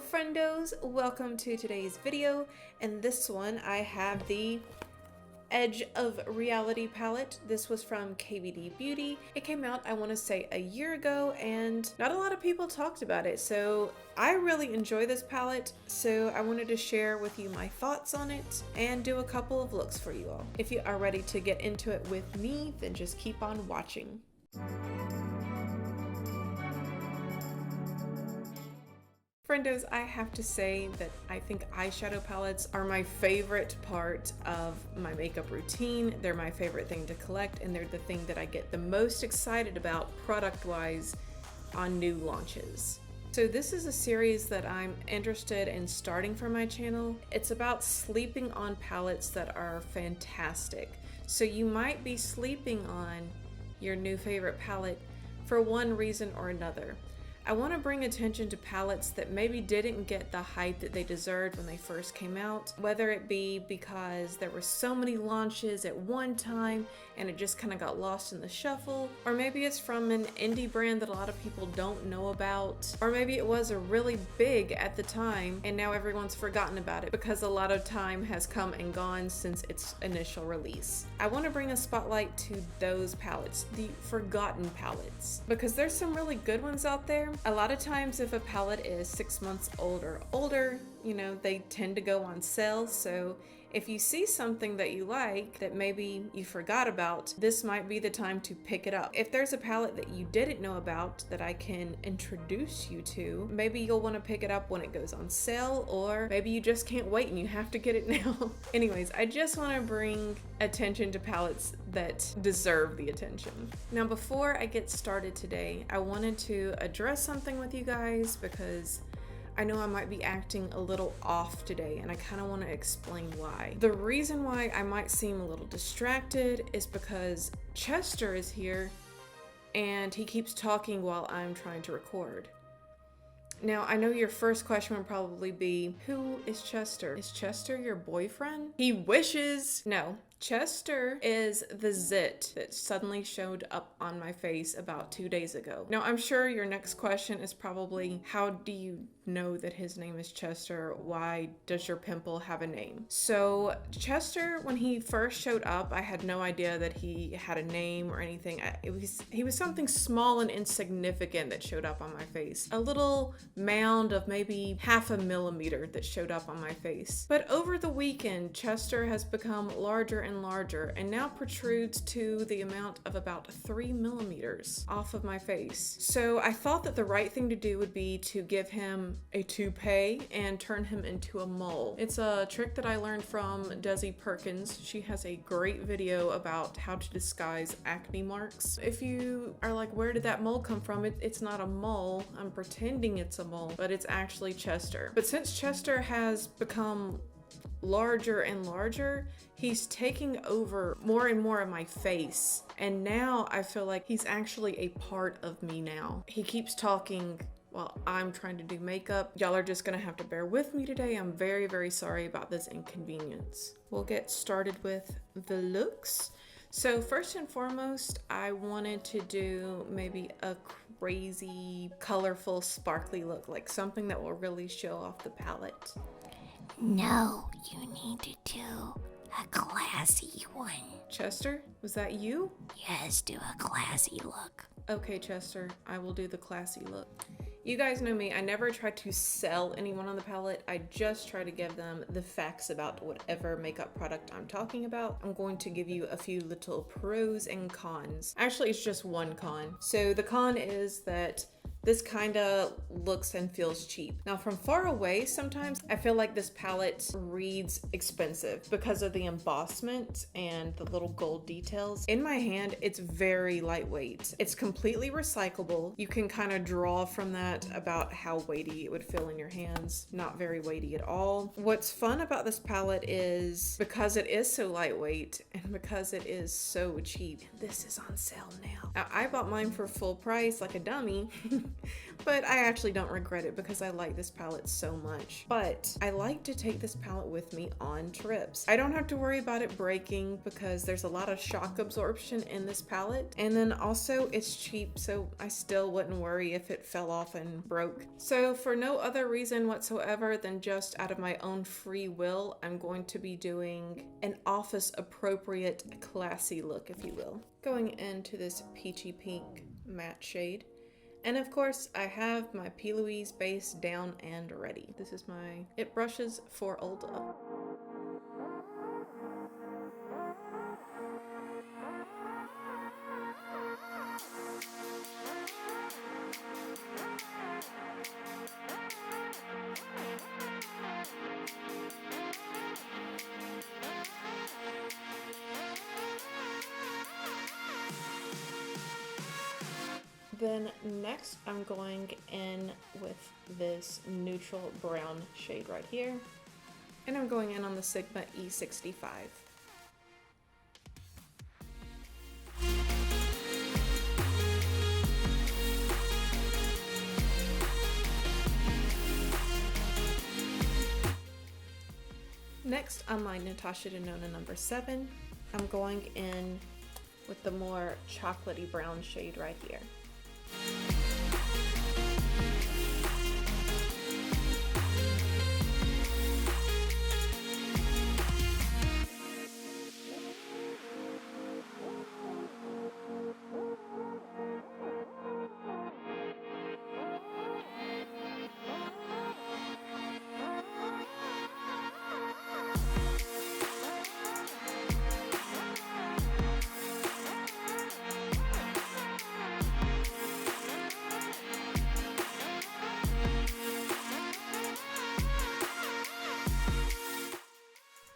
friendos, welcome to today's video. In this one I have the Edge of Reality palette. This was from KVD Beauty. It came out, I want to say, a year ago, and not a lot of people talked about it, so I really enjoy this palette, so I wanted to share with you my thoughts on it and do a couple of looks for you all. If you are ready to get into it with me, then just keep on watching. Friendos, I have to say that I think eyeshadow palettes are my favorite part of my makeup routine. They're my favorite thing to collect, and they're the thing that I get the most excited about product-wise on new launches. So this is a series that I'm interested in starting for my channel. It's about sleeping on palettes that are fantastic. So you might be sleeping on your new favorite palette for one reason or another. I want to bring attention to palettes that maybe didn't get the hype that they deserved when they first came out, whether it be because there were so many launches at one time and it just kind of got lost in the shuffle, or maybe it's from an indie brand that a lot of people don't know about, or maybe it was a really big at the time and now everyone's forgotten about it because a lot of time has come and gone since its initial release. I want to bring a spotlight to those palettes, the forgotten palettes, because there's some really good ones out there. A lot of times if a palette is 6 months old or older, you know, they tend to go on sale. So if you see something that you like that maybe you forgot about, this might be the time to pick it up. If there's a palette that you didn't know about that I can introduce you to, maybe you'll want to pick it up when it goes on sale, or maybe you just can't wait and you have to get it now. Anyways, I just want to bring attention to palettes that deserve the attention. Now, before I get started today, I wanted to address something with you guys because I know I might be acting a little off today, and I kind of want to explain why. The reason why I might seem a little distracted is because Chester is here and he keeps talking while I'm trying to record. Now, I know your first question would probably be, who is Chester? Is Chester your boyfriend? He wishes. No. Chester is the zit that suddenly showed up on my face about 2 days ago. Now, I'm sure your next question is probably, how do you know that his name is Chester? Why does your pimple have a name? So Chester, when he first showed up, I had no idea that he had a name or anything. He was something small and insignificant that showed up on my face. A little mound of maybe 0.5 millimeter that showed up on my face. But over the weekend, Chester has become larger and larger and now protrudes to the amount of about 3 millimeters off of my face. So I thought that the right thing to do would be to give him a toupee and turn him into a mole. It's a trick that I learned from Desi Perkins. She has a great video about how to disguise acne marks. If you are like, where did that mole come from? It's not a mole. I'm pretending it's a mole, but it's actually Chester. But since Chester has become larger and larger, he's taking over more and more of my face, and now I feel like he's actually a part of me now. He keeps talking while I'm trying to do makeup. Y'all are just gonna have to bear with me today. I'm very, very sorry about this inconvenience. We'll get started with the looks. So first and foremost, I wanted to do maybe a crazy, colorful, sparkly look, like something that will really show off the palette. No, you need to do a classy one. Chester, was that you? Yes, do a classy look. Okay, Chester, I will do the classy look. You guys know me, I never try to sell anyone on the palette. I just try to give them the facts about whatever makeup product I'm talking about. I'm going to give you a few little pros and cons. Actually, it's just one con. So the con is that this kind of looks and feels cheap. Now, from far away, sometimes I feel like this palette reads expensive because of the embossment and the little gold details. In my hand, it's very lightweight. It's completely recyclable. You can kind of draw from that about how weighty it would feel in your hands. Not very weighty at all. What's fun about this palette is because it is so lightweight and because it is so cheap, this is on sale now. Now, I bought mine for full price like a dummy. But I actually don't regret it because I like this palette so much. But I like to take this palette with me on trips. I don't have to worry about it breaking because there's a lot of shock absorption in this palette. And then also it's cheap, so I still wouldn't worry if it fell off and broke. So for no other reason whatsoever than just out of my own free will, I'm going to be doing an office appropriate classy look, if you will. Going into this peachy pink matte shade. And of course, I have my P. Louise base down and ready. This is my It Brushes for Olda. Then next I'm going in with this neutral brown shade right here. And I'm going in on the Sigma E65. Next on my Natasha Denona number 7, I'm going in with the more chocolatey brown shade right here.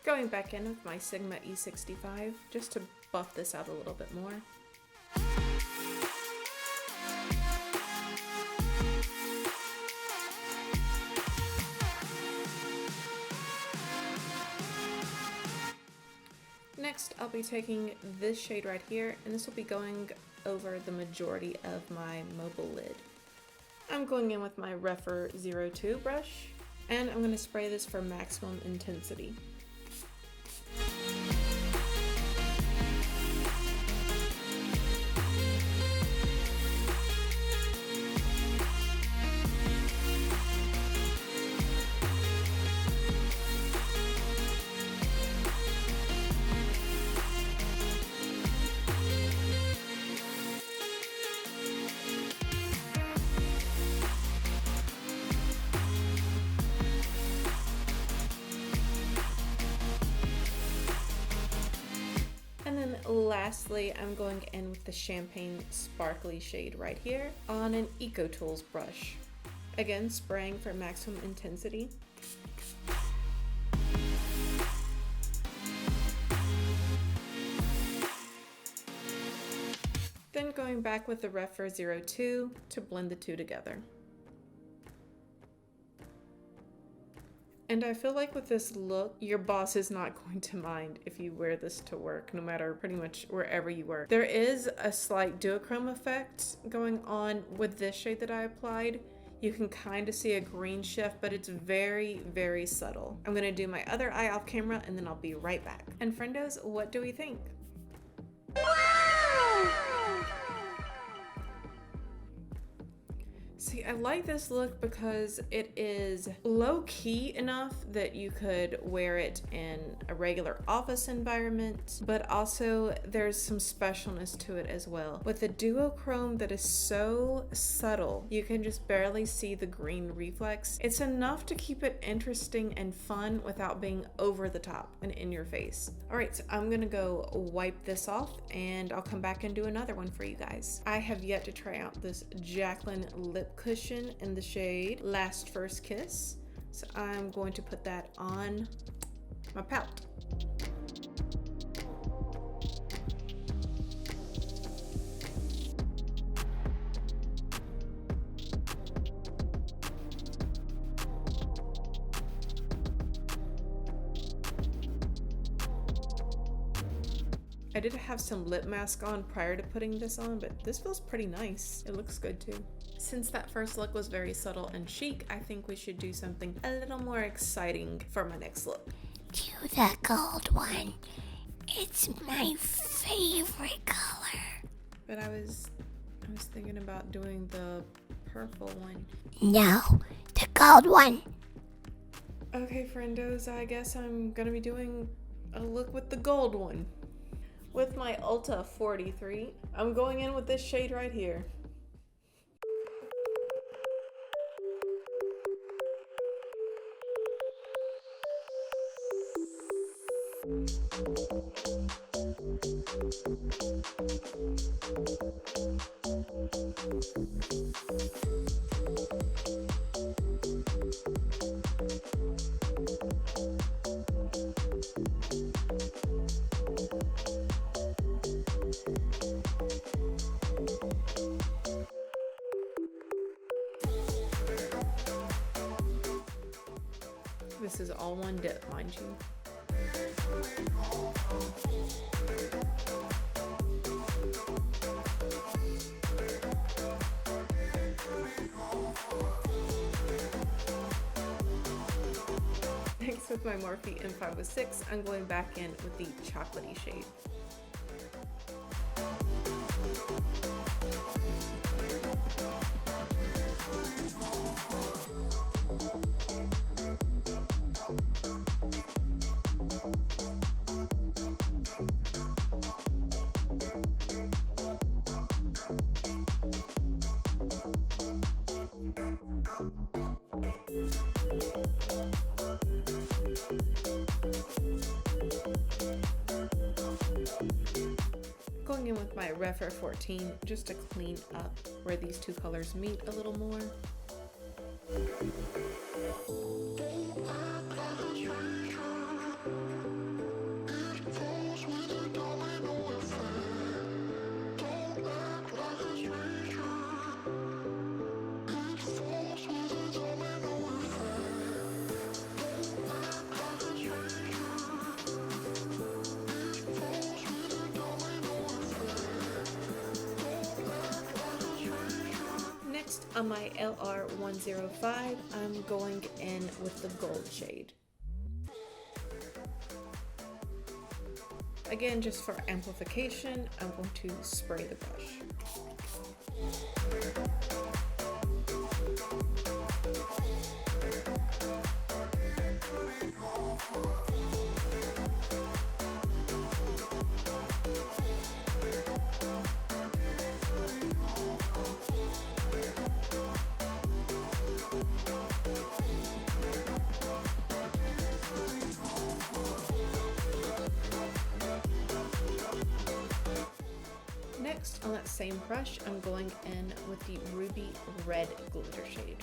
Going back in with my Sigma E65 just to buff this out a little bit more. Next, I'll be taking this shade right here, and this will be going over the majority of my mobile lid. I'm going in with my Refer 02 brush, and I'm going to spray this for maximum intensity. Lastly, I'm going in with the Champagne Sparkly shade right here on an Eco Tools brush. Again, spraying for maximum intensity. Then going back with the Refer 02 to blend the two together. And I feel like with this look, your boss is not going to mind if you wear this to work, no matter pretty much wherever you work. There is a slight duochrome effect going on with this shade that I applied. You can kind of see a green shift, but it's very, very subtle. I'm gonna do my other eye off camera and then I'll be right back. And friendos, what do we think? Wow! See, I like this look because it is low-key enough that you could wear it in a regular office environment, but also there's some specialness to it as well. With the duochrome that is so subtle, you can just barely see the green reflex. It's enough to keep it interesting and fun without being over the top and in your face. All right, so I'm gonna go wipe this off and I'll come back and do another one for you guys. I have yet to try out this Jacqueline lip cushion in the shade Last First Kiss, so I'm going to put that on my palette. I did have some lip mask on prior to putting this on, but this feels pretty nice. It looks good too. Since that first look was very subtle and chic, I think we should do something a little more exciting for my next look. Do the gold one. It's my favorite color. But I was thinking about doing the purple one. No, the gold one. Okay, friendos, I guess I'm gonna be doing a look with the gold one. With my Ulta 43, I'm going in with this shade right here. This is all one dip, mind you. Next, with my Morphe M506, I'm going back in with the chocolatey shade. Going in with my Refer 14 just to clean up where these two colors meet a little more. On my LR105, I'm going in with the gold shade. Again, just for amplification, I'm going to spray the brush. Next, on that same brush, I'm going in with the Ruby Red glitter shade.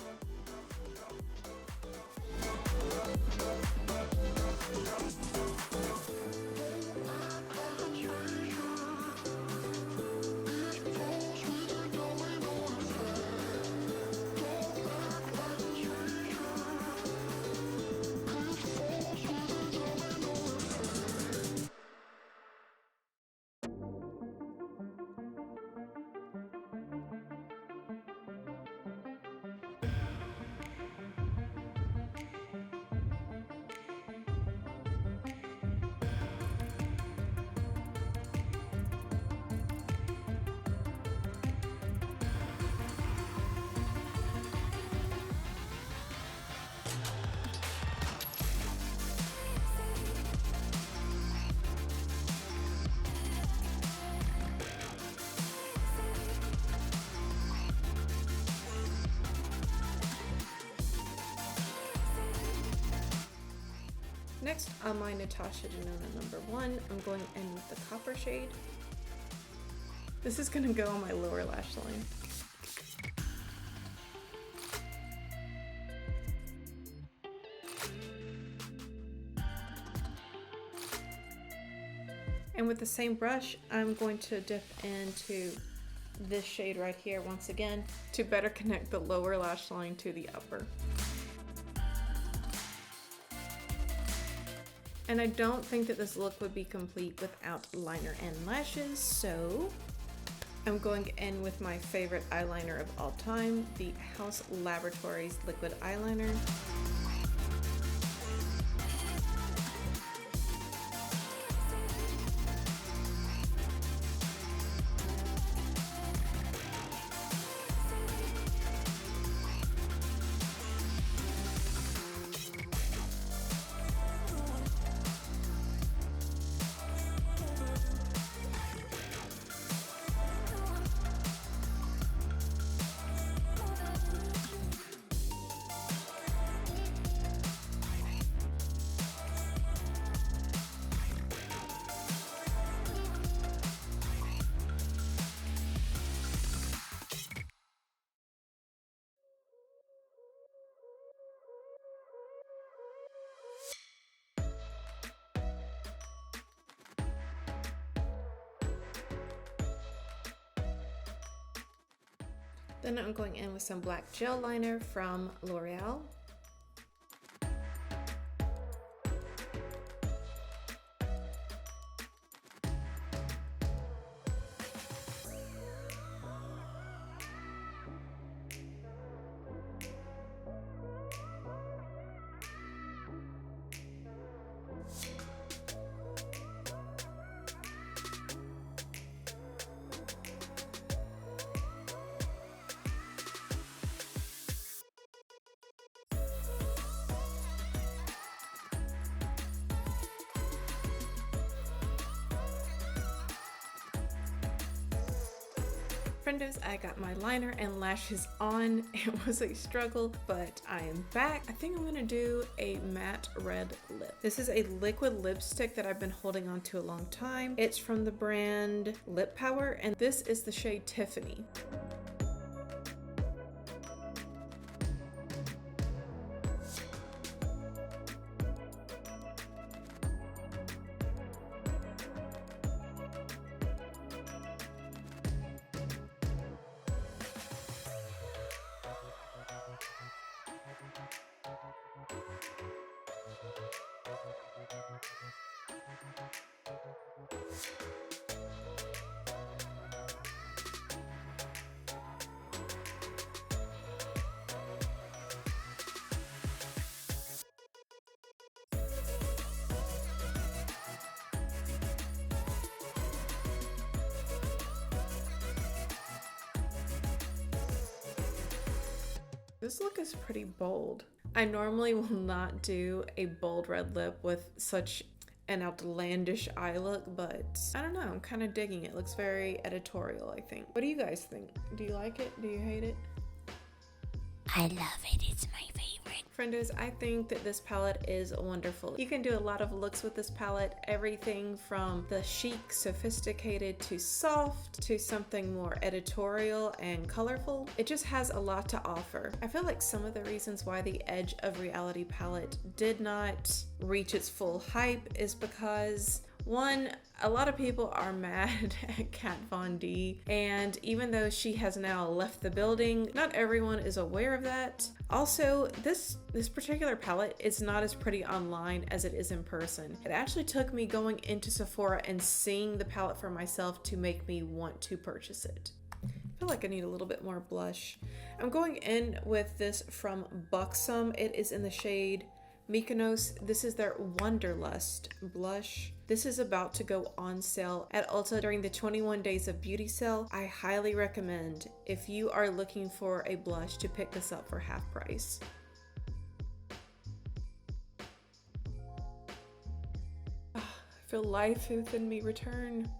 Next, on my Natasha Denona #1, I'm going in with the copper shade. This is going to go on my lower lash line. And with the same brush, I'm going to dip into this shade right here once again to better connect the lower lash line to the upper. And I don't think that this look would be complete without liner and lashes, so I'm going in with my favorite eyeliner of all time, the House Laboratories liquid eyeliner. Then I'm going in with some black gel liner from L'Oreal. Friendos, I got my liner and lashes on. It was a struggle, but I am back. I think I'm gonna do a matte red lip. This is a liquid lipstick that I've been holding on to a long time. It's from the brand Lip Power, and this is the shade Tiffany. This look is pretty bold. I normally will not do a bold red lip with such an outlandish eye look, but I don't know, I'm kind of digging it. It looks very editorial, I think. What do you guys think? Do you like it? Do you hate it? I love it. It's my favorite. Friendos, I think that this palette is wonderful. You can do a lot of looks with this palette, everything from the chic, sophisticated to soft to something more editorial and colorful. It just has a lot to offer. I feel like some of the reasons why the Edge of Reality palette did not reach its full hype is because one, a lot of people are mad at Kat Von D, and even though she has now left the building, not everyone is aware of that. Also, this particular palette is not as pretty online as it is in person. It actually took me going into Sephora and seeing the palette for myself to make me want to purchase it. I feel like I need a little bit more blush. I'm going in with this from Buxom. It is in the shade Mykonos. This is their Wanderlust blush. This is about to go on sale at Ulta during the 21 Days of Beauty sale. I highly recommend, if you are looking for a blush, to pick this up for half price. I feel life within me return.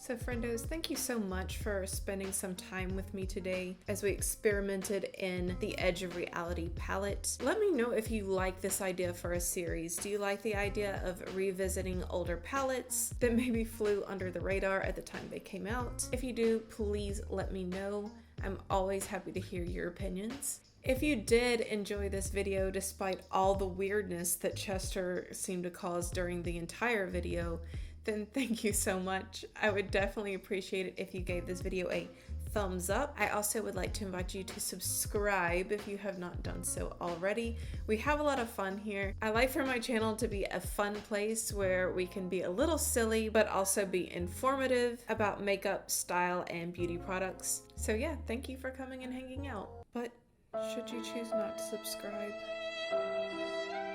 So friendos, thank you so much for spending some time with me today as we experimented in the Edge of Reality palette. Let me know if you like this idea for a series. Do you like the idea of revisiting older palettes that maybe flew under the radar at the time they came out? If you do, please let me know. I'm always happy to hear your opinions. If you did enjoy this video despite all the weirdness that Chester seemed to cause during the entire video, then thank you so much. I would definitely appreciate it if you gave this video a thumbs up. I also would like to invite you to subscribe if you have not done so already. We have a lot of fun here. I like for my channel to be a fun place where we can be a little silly, but also be informative about makeup, style, and beauty products. So yeah, thank you for coming and hanging out. But should you choose not to subscribe,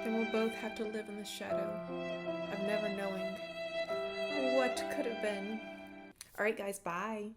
then we'll both have to live in the shadow of never knowing what could have been. All right, guys, bye.